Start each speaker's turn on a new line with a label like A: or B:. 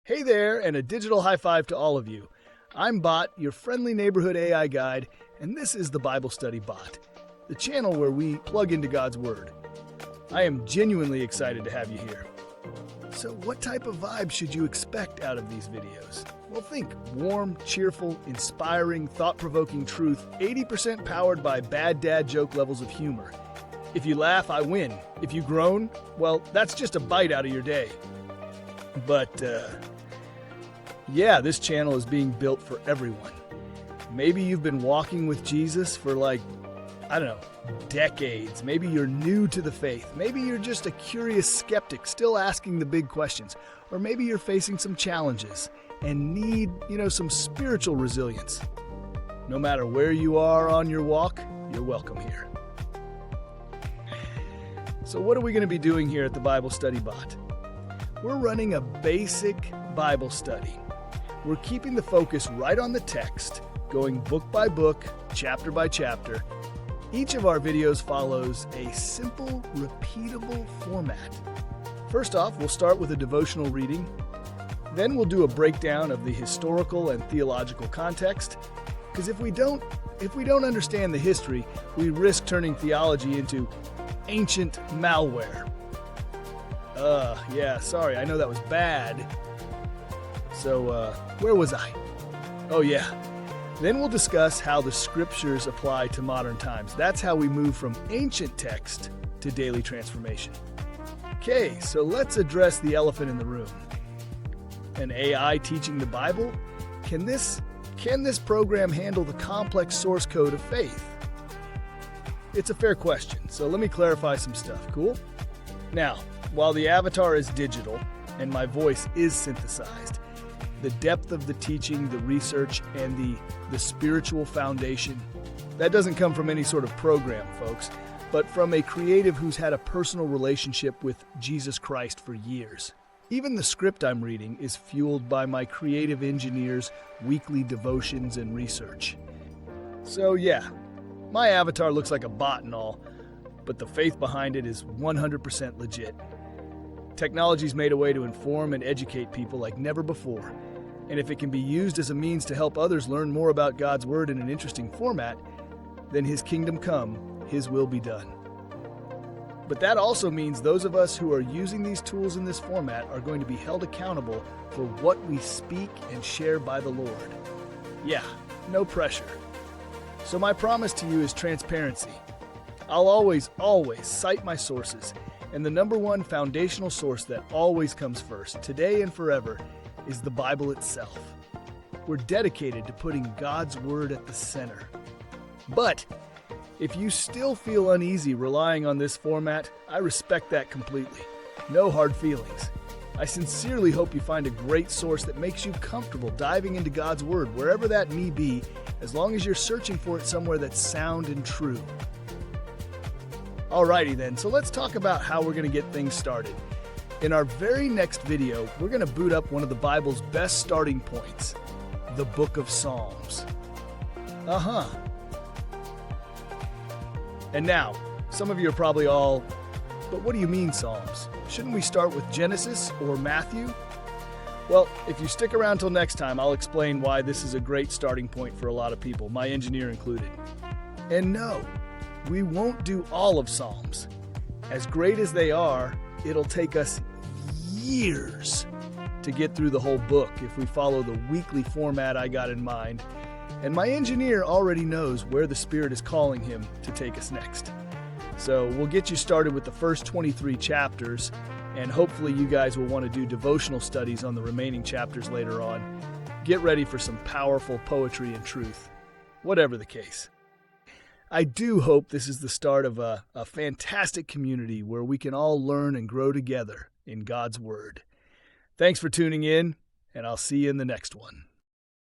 A: Hey there, and a digital high five to all of you. I'm Bot, your friendly neighborhood AI guide, and this is the Bible Study Bot, the channel where we plug into God's Word. I am genuinely excited to have you here. So what type of vibe should you expect out of these videos? Well, think warm, cheerful, inspiring, thought-provoking truth, 80% powered by bad dad joke levels of humor. If you laugh, I win. If you groan, well, that's just a bite out of your day. But, yeah, this channel is being built for everyone. Maybe you've been walking with Jesus for decades. Maybe you're new to the faith. Maybe you're just a curious skeptic still asking the big questions. Or maybe you're facing some challenges and need, some spiritual resilience. No matter where you are on your walk, you're welcome here. So what are we going to be doing here at the Bible Study Bot? We're running a basic Bible study. We're keeping the focus right on the text, going book by book, chapter by chapter. Each of our videos follows a simple, repeatable format. First off, we'll start with a devotional reading. Then we'll do a breakdown of the historical and theological context. Because if we don't understand the history, we risk turning theology into ancient malware. Sorry, I know that was bad. So, where was I? Oh yeah. Then we'll discuss how the scriptures apply to modern times. That's how we move from ancient text to daily transformation. Okay, so let's address the elephant in the room. An AI teaching the Bible? Can this program handle the complex source code of faith? It's a fair question, so let me clarify some stuff, cool? Now, while the avatar is digital and my voice is synthesized, the depth of the teaching, the research, and the spiritual foundation, that doesn't come from any sort of program, folks, but from a creative who's had a personal relationship with Jesus Christ for years. Even the script I'm reading is fueled by my creative engineer's weekly devotions and research. So yeah, my avatar looks like a bot and all, but the faith behind it is 100% legit. Technology's made a way to inform and educate people like never before. And if it can be used as a means to help others learn more about God's Word in an interesting format, then His kingdom come, His will be done. But that also means those of us who are using these tools in this format are going to be held accountable for what we speak and share by the Lord. Yeah, no pressure. So my promise to you is transparency. I'll always cite my sources, and the number one foundational source that always comes first, today and forever, is the Bible itself. We're dedicated to putting God's Word at the center. But if you still feel uneasy relying on this format, I respect that completely. No hard feelings. I sincerely hope you find a great source that makes you comfortable diving into God's Word, wherever that may be, as long as you're searching for it somewhere that's sound and true. Alrighty then, so let's talk about how we're going to get things started. In our very next video, we're going to boot up one of the Bible's best starting points, the Book of Psalms. And now, some of you are probably all, but what do you mean Psalms? Shouldn't we start with Genesis or Matthew? Well, if you stick around till next time, I'll explain why this is a great starting point for a lot of people, my engineer included. And no, we won't do all of Psalms. As great as they are, it'll take us years to get through the whole book if we follow the weekly format I got in mind. And my engineer already knows where the Spirit is calling him to take us next. So we'll get you started with the first 23 chapters, and hopefully you guys will want to do devotional studies on the remaining chapters later on. Get ready for some powerful poetry and truth, whatever the case. I do hope this is the start of a fantastic community where we can all learn and grow together in God's Word. Thanks for tuning in, and I'll see you in the next one.